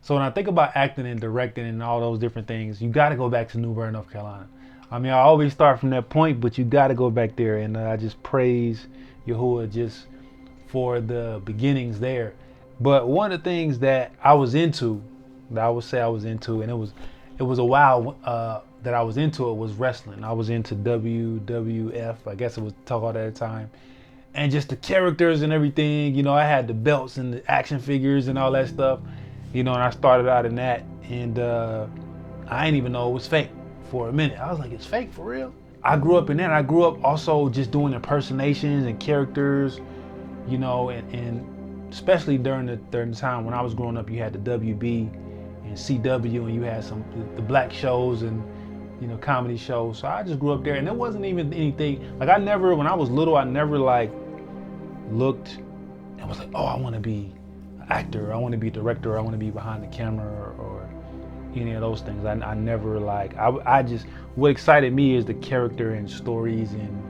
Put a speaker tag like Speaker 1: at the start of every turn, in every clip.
Speaker 1: So when I think about acting and directing and all those different things, you got to go back to New Bern, North Carolina. I mean, I always start from that point, but you got to go back there. And I just praise Yahuwah just for the beginnings there. But one of the things that I was into, that I would say I was into, and it was a while that I was into it, was wrestling. I was into WWF, I guess it was called at the time. And just the characters and everything, you know, I had the belts and the action figures and all that stuff, you know, and I started out in that. And I didn't even know it was fake for a minute. I was like, it's fake for real? I grew up in that. I grew up also just doing impersonations and characters, you know, and especially during the time when I was growing up, you had the WB and CW, and you had the black shows and, you know, comedy shows. So I just grew up there, and there wasn't even anything, like when I was little, I never like looked and was like, oh, I want to be an actor, I want to be a director, I want to be behind the camera or any of those things. I never like, I just, what excited me is the character and stories and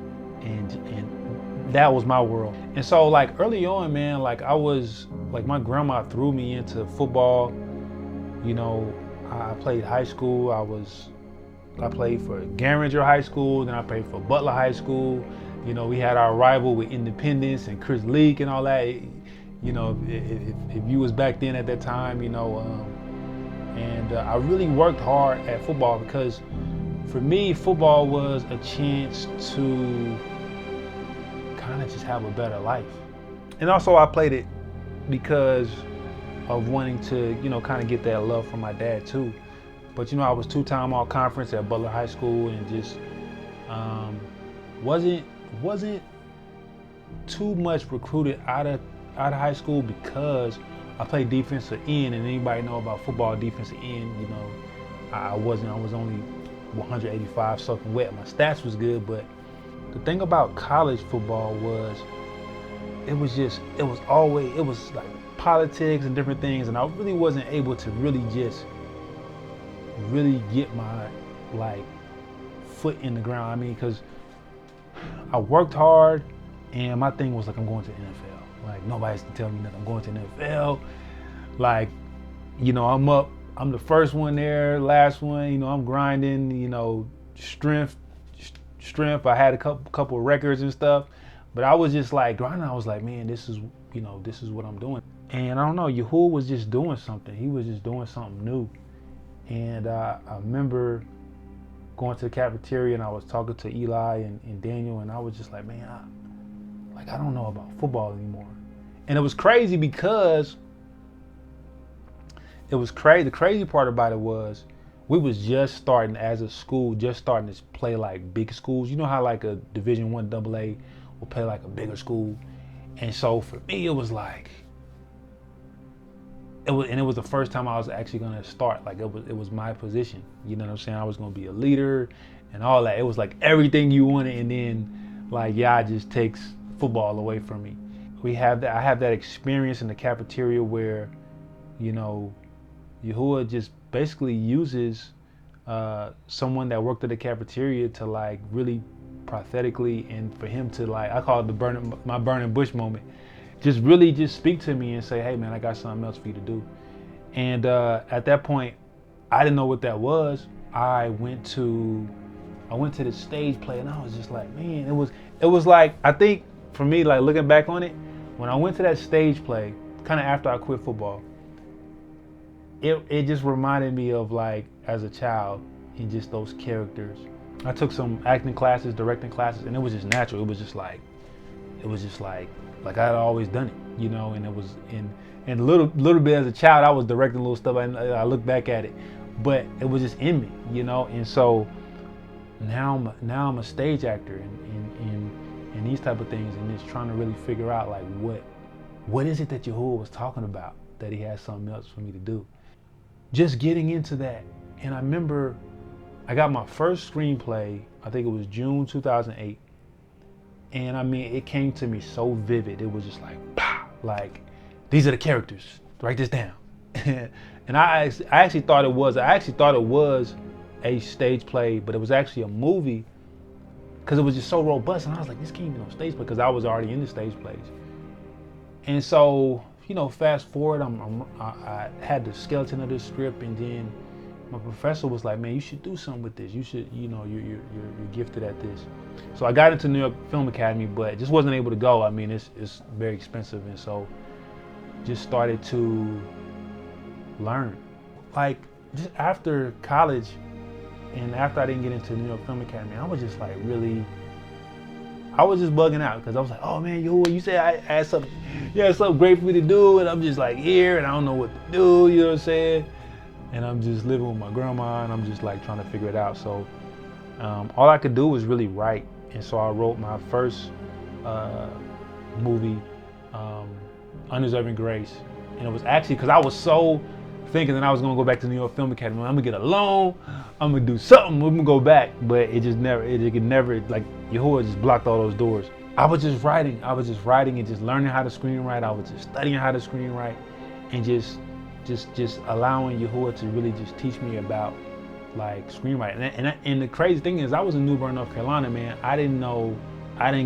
Speaker 1: that was my world. And so like early on, man, like I was, like my grandma threw me into football. You know, I played high school. I played for Garinger High School, then I played for Butler High School. You know, we had our rival with Independence and Chris Leak and all that. You know, if you was back then at that time, you know, and I really worked hard at football because for me, football was a chance to kind of just have a better life. And also I played it because of wanting to, you know, kind of get that love from my dad too. But you know, I was two-time all-conference at Butler High School, and just wasn't too much recruited out of high school because I played defensive end, and anybody know about football defensive end, you know, I was only 185 soaking wet. My stats was good, but the thing about college football was it was like politics and different things, and I really wasn't able to really get my like foot in the ground. I mean, because I worked hard, and my thing was like, I'm going to the NFL. Like nobody's to tell me that I'm going to the NFL. Like, you know, I'm the first one there, last one. You know, I'm grinding. You know, strength. I had a couple of records and stuff, but I was just like grinding. I was like, man, this is what I'm doing. And I don't know, Yahuwah was just doing something. He was just doing something new. And I remember going to the cafeteria, and I was talking to Eli and Daniel, and I was just like, man, I don't know about football anymore. And it was crazy because the crazy part about it was we was just starting as a school, just starting to play like big schools. You know how like a Division I AA will play like a bigger school. And so for me, it was like, it was the first time I was actually gonna start. Like it was my position. You know what I'm saying? I was gonna be a leader and all that. It was like everything you wanted, and then like Yah just takes football away from me. I have that experience in the cafeteria where, you know, Yahuwah just basically uses someone that worked at the cafeteria to like really prophetically, and for him to like, I call it my burning bush moment. Just really just speak to me and say, hey man, I got something else for you to do. And at that point, I didn't know what that was. I went to the stage play, and I was just like, man, it was like, I think for me, like looking back on it, when I went to that stage play, kind of after I quit football, it just reminded me of like as a child and just those characters. I took some acting classes, directing classes, and it was just natural. It was just like I had always done it, you know. And it was in a little bit as a child, I was directing little stuff, and I look back at it, but it was just in me, you know. And so now I'm a stage actor and these type of things, and just trying to really figure out like what is it that Yahuwah was talking about, that he has something else for me to do. Just getting into that. And I remember I got my first screenplay, I think it was June 2008. And I mean, it came to me so vivid. It was just like, pow, like, these are the characters, write this down. And I actually thought it was a stage play, but it was actually a movie, because it was just so robust. And I was like, this can't be no stage play, because I was already in the stage plays. And so, fast forward, I had the skeleton of this script, and then my professor was like, man, you should do something with this. You should, you're gifted at this. So I got into New York Film Academy, but just wasn't able to go. I mean, it's very expensive, and so just started to learn. Like, just after college, and after I didn't get into New York Film Academy, I was just like I was just bugging out, because I was like, oh man, you said I had something great for me to do, and I'm just like here, and I don't know what to do, you know what I'm saying? And I'm just living with my grandma, and I'm just like trying to figure it out. So all I could do was really write. And so I wrote my first movie, Undeserving Grace. And it was actually because I was so thinking that I was gonna go back to New York Film Academy. I'm gonna get a loan, I'm gonna do something, I'm gonna go back. But it could never, like, 𝤉𝐄𝐄 just blocked all those doors. I was just writing and just learning how to screenwrite. I was just studying how to screenwrite, and just allowing 𝤉𝐄𝐄 to really just teach me about like screenwriting. And the crazy thing is, I was in New Bern, North Carolina, man. I didn't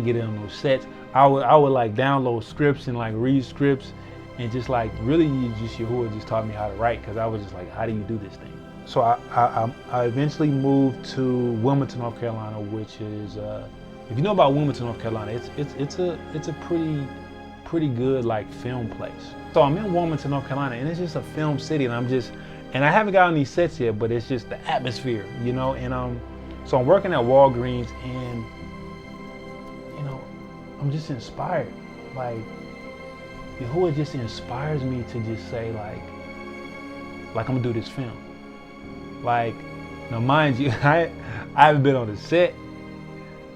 Speaker 1: get in on those sets. I would like download scripts and like read scripts, and just like really 𝤉𝐄𝐄 just taught me how to write, because I was just like, how do you do this thing? So I eventually moved to Wilmington, North Carolina, which is if you know about Wilmington, North Carolina, it's a pretty good like film place. So I'm in Wilmington, North Carolina, and it's just a film city, and I haven't got on these sets yet, but it's just the atmosphere, and so I'm working at Walgreens, and I'm just inspired. Like, 𝤉𝐄𝐄 just inspires me to just say like I'm gonna do this film. Like, now mind you, I haven't been on the set.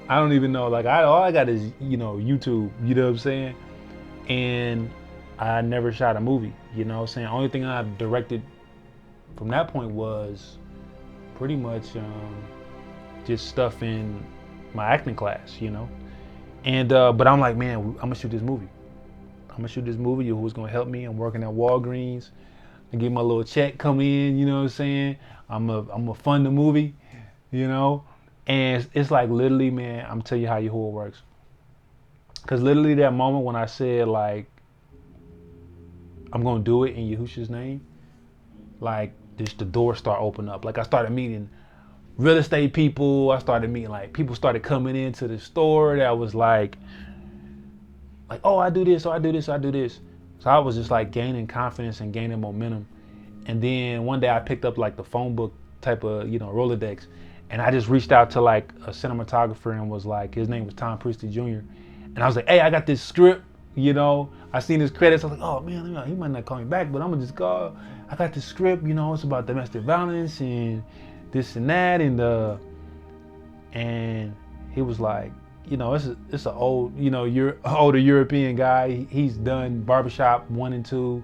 Speaker 1: I don't even know, like, all I got is, YouTube, you know what I'm saying? And I never shot a movie, you know what I'm saying? Only thing I directed from that point was pretty much just stuff in my acting class, And, but I'm like, man, I'm gonna shoot this movie. 𝤉𝐄𝐄 gonna help me. I'm working at Walgreens. I get my little check come in, you know what I'm saying? I'm a fund the movie, And it's like, literally, man, I'm telling you how 𝤉𝐄𝐄 works. Because literally that moment when I said, like, I'm gonna do it in 𝤉𝐄𝐄's name, like, just the doors start opening up. Like, I started meeting real estate people. I started meeting, like, people started coming into the store that was like, oh, I do this, I do this, I do this. So I was just like gaining confidence and gaining momentum. And then one day I picked up like the phone book type of, Rolodex, and I just reached out to like a cinematographer and was like, his name was Tom Priestley Jr. And I was like, hey, I got this script, I seen his credits. I was like, oh man, he might not call me back, but I'm gonna just go. I got this script, it's about domestic violence and this and that. And he was like, it's an old, older European guy. He's done Barbershop 1 and 2,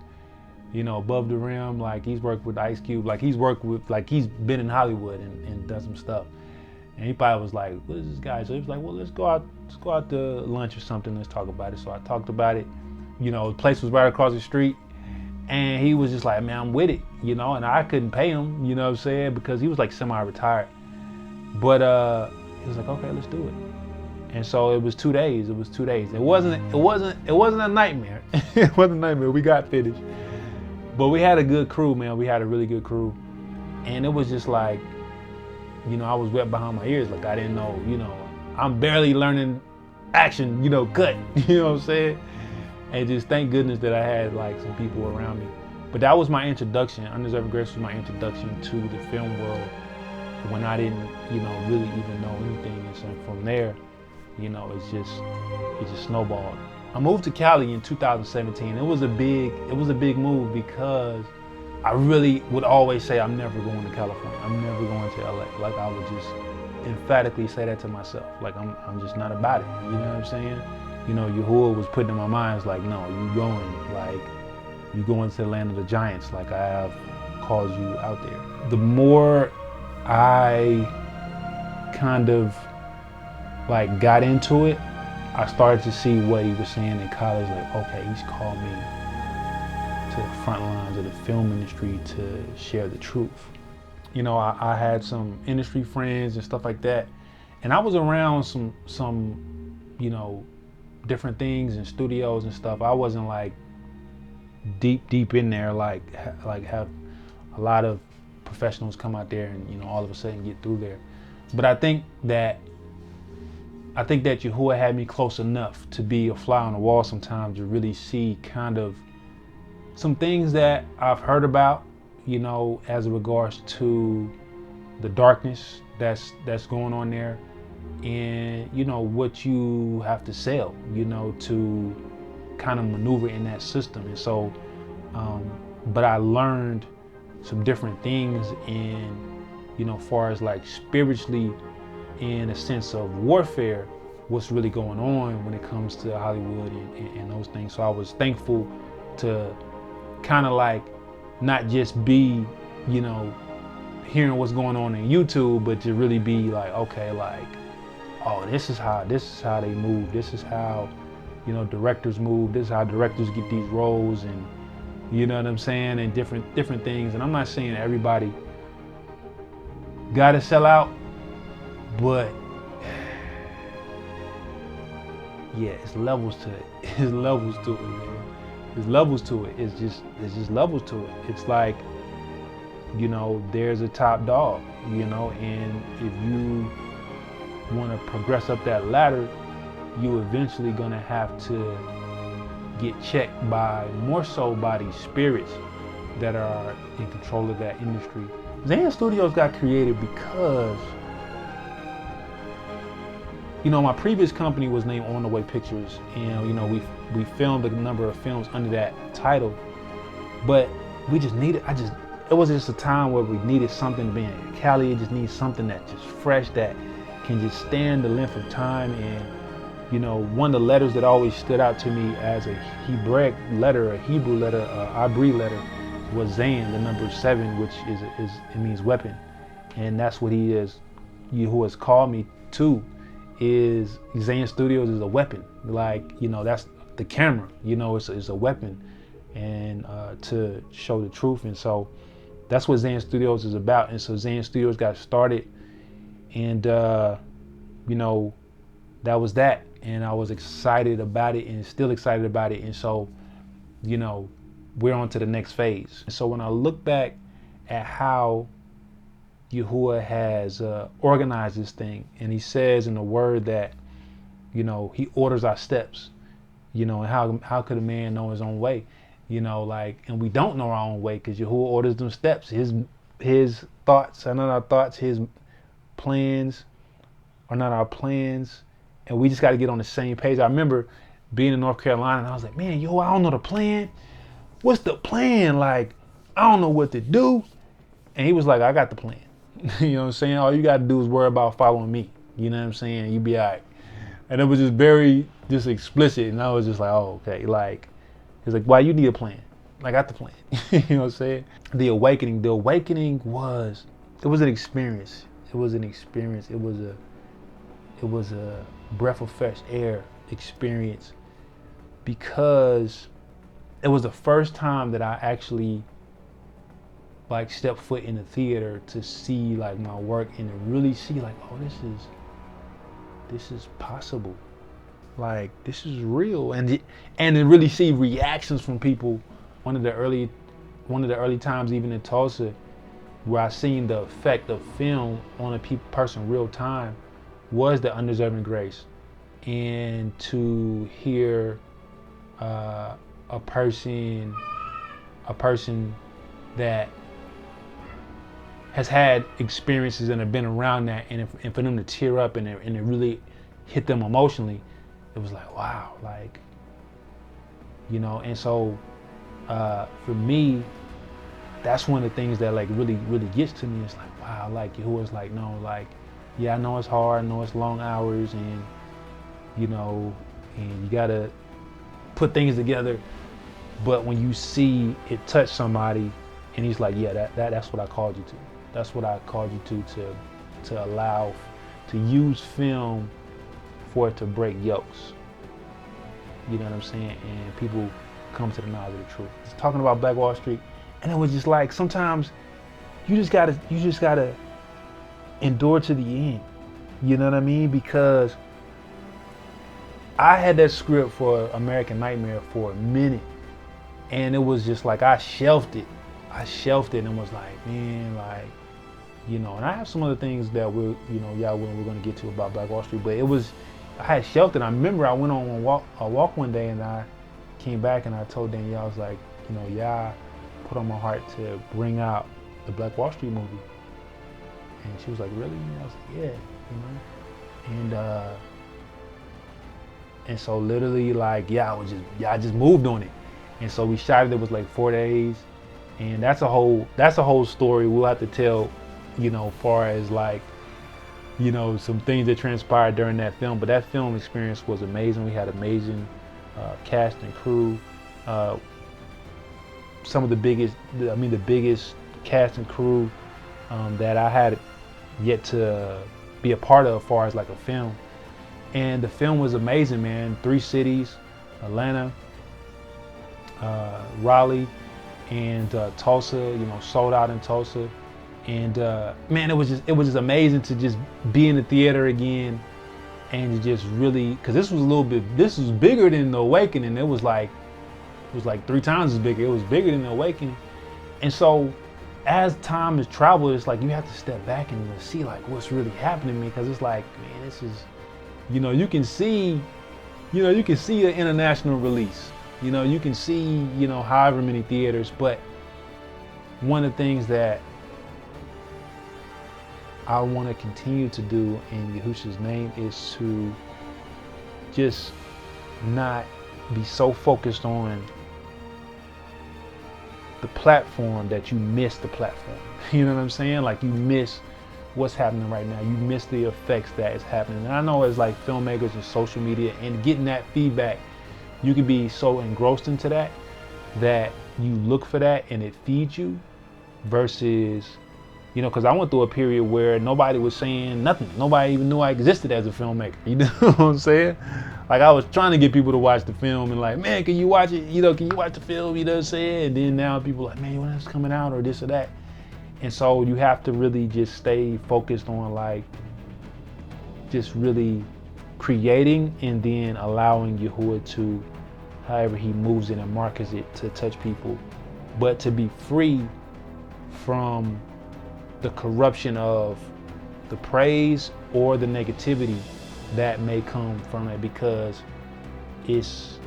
Speaker 1: Above the Rim. Like, he's worked with Ice Cube. Like, he's been in Hollywood and done some stuff. And he probably was like, what is this guy? So he was like, well, let's go out to lunch or something. Let's talk about it. So I talked about it. The place was right across the street. And he was just like, man, I'm with it, and I couldn't pay him, you know what I'm saying? Because he was like semi-retired. But he was like, okay, let's do it. And so it was 2 days. It wasn't a nightmare. It wasn't a nightmare. We got finished. But we had a good crew, man. We had a really good crew. And it was just like, I was wet behind my ears. Like, I didn't know, I'm barely learning action, cut, you know what I'm saying? And just thank goodness that I had like some people around me. But that was my introduction. Undeserving Grace was my introduction to the film world when I didn't, really even know anything. And so from there, it just snowballed. I moved to Cali in 2017. It was a big move, because I really would always say I'm never going to California. I'm never going to LA. Like, I would just emphatically say that to myself. Like, I'm just not about it. You know what I'm saying? 𝤉𝐄𝐄 was putting in my mind, it's like, no, you going to the land of the giants. Like, I have called you out there. The more I kind of like got into it, I started to see what he was saying in college. Like, okay, he's called me to the front lines of the film industry to share the truth. I had some industry friends and stuff like that, and I was around some different things and studios and stuff. I wasn't like deep in there, like have a lot of professionals come out there and, you know, all of a sudden get through there. But I think that Yahuwah had me close enough to be a fly on the wall sometimes to really see kind of some things that I've heard about, you know, as regards to the darkness that's going on there, and, you know, what you have to sell, you know, to kind of maneuver in that system. And so, but I learned some different things in, you know, far as like spiritually, in a sense of warfare, what's really going on when it comes to Hollywood and those things. So I was thankful to kind of like not just be, you know, hearing what's going on in YouTube, but to really be like, okay, like, oh, this is how they move. This is how, you know, directors move. This is how directors get these roles, and, you know what I'm saying, and different things. And I'm not saying everybody gotta sell out, but yeah, it's levels to it. It's levels to it, man. There's levels to it. It's just levels to it. It's like, you know, there's a top dog, you know, and if you want to progress up that ladder, you eventually gonna have to get checked by, more so by these spirits that are in control of that industry. Zayan Studios got created because, you know, my previous company was named On the Way Pictures, and, you know, we filmed a number of films under that title, but we just needed, it was just a time where we needed something, being in Cali, it just needs something that just fresh, that can just stand the length of time. And, you know, one of the letters that always stood out to me as a Hebraic letter, a Hebrew letter, a Abri letter, was Zayan, the number 7, which is it means weapon, and that's what he is. Who has called me to, is Zayan Studios is a weapon. Like, you know, that's the camera. You know, it's a weapon, and to show the truth. And so that's what Zayan Studios is about. And so Zayan Studios got started, and you know, that was that. And I was excited about it, and still excited about it. And so, you know, we're on to the next phase. So when I look back at how Yahuwah has organized this thing, and he says in the word that, you know, he orders our steps, you know, and how could a man know his own way? You know, like, and we don't know our own way, because Yahuwah orders them steps. His thoughts are not our thoughts, his plans are not our plans, and we just got to get on the same page. I remember being in North Carolina, and I was like, man, yo, I don't know the plan. What's the plan? Like, I don't know what to do. And he was like, I got the plan. You know what I'm saying? All you got to do is worry about following me. You know what I'm saying? You be all right. And it was just very explicit. And I was just like, oh, okay. Like, he's like, why you need a plan? I got the plan. You know what I'm saying? The awakening was, it was an experience. It was an experience. It was a breath of fresh air experience, because it was the first time that I actually like stepped foot in the theater to see like my work, and to really see like, oh, this is possible. Like, this is real. And to really see reactions from people. One of the early times, even in Tulsa, where I seen the effect of film on a person real time, was the Undeserving Grace. And to hear a person that has had experiences and have been around that, and for them to tear up and it really hit them emotionally, it was like, wow, like, you know. And so for me, that's one of the things that like really gets to me. It's like, wow, like Yahuwah's like, no, like, yeah, I know it's hard, I know it's long hours, and, you know, and you gotta put things together, but when you see it touch somebody, and he's like, yeah, that's what I called you to. That's what I called you to allow, to use film for it to break yokes. You know what I'm saying? And people come to the knowledge of the truth. It's talking about Black Wall Street, and it was just like, sometimes you just gotta endure to the end. You know what I mean? Because I had that script for American Nightmare for a minute, And it was just like I shelved it and was like, man, like, you know. And I have some other things that we're gonna get to about Black Wall Street, but I had shelved it. I remember I went on a walk one day, and I came back and I told Danielle, I was like, you know, yeah, put on my heart to bring out the Black Wall Street movie. And she was like, really? And I was like, yeah, you know. And so literally, like, I just moved on it. And so we shot it. It was like 4 days, and that's a whole story we'll have to tell, you know, far as like, you know, some things that transpired during that film. But that film experience was amazing. We had amazing cast and crew. Some of the biggest cast and crew that I had yet to be a part of, as far as like a film. And the film was amazing, man. 3 cities: Atlanta, Raleigh, and Tulsa. You know, sold out in Tulsa. And man, it was just amazing to just be in the theater again, and to just really, because this was bigger than The Awakening. It was like 3 times as bigger. It was bigger than The Awakening. And so as time has traveled, it's like you have to step back and see like what's really happening to me, because it's like, man, this is, you know, you can see an international release. You know, you can see, you know, however many theaters. But one of the things that I want to continue to do in Yahushua's name is to just not be so focused on the platform that you miss the platform. You know what I'm saying? Like, you miss what's happening right now. You miss the effects that is happening. And I know as like filmmakers and social media and getting that feedback, you can be so engrossed into that you look for that and it feeds you, versus, you know, because I went through a period where nobody was saying nothing. Nobody even knew I existed as a filmmaker. You know what I'm saying? Like, I was trying to get people to watch the film and like, man, can you watch it? You know, can you watch the film? You know what I'm saying? And then now people are like, man, when it's coming out, or this or that. And so you have to really just stay focused on like just really creating, and then allowing Yahuwah to, however he moves it and markets it, to touch people, but to be free from the corruption of the praise or the negativity that may come from it, because it's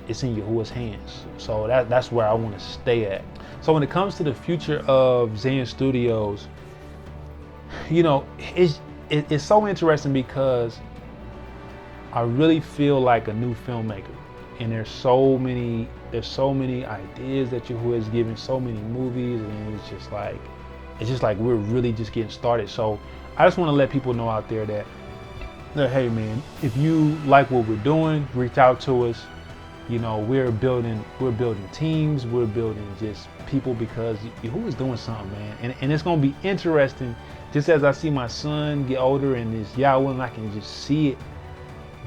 Speaker 1: in Yahuwah's hands. So that's where I want to stay at. So when it comes to the future of Zayan Studios, you know, it's so interesting, because I really feel like a new filmmaker, and there's so many ideas that Yahuwah has given, so many movies, and it's just like we're really just getting started. So I just want to let people know out there that hey man, if you like what we're doing, reach out to us. You know, we're building teams, we're building just people, because Yahuwah is doing something, man. And it's gonna be interesting, just as I see my son get older and this Yahweh, and I can just see it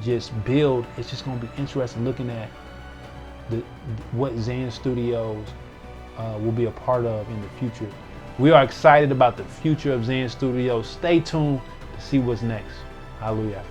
Speaker 1: just build. It's just gonna be interesting looking at what Zayan Studios will be a part of in the future. We are excited about the future of Zayan Studios. Stay tuned to see what's next. Hallelujah.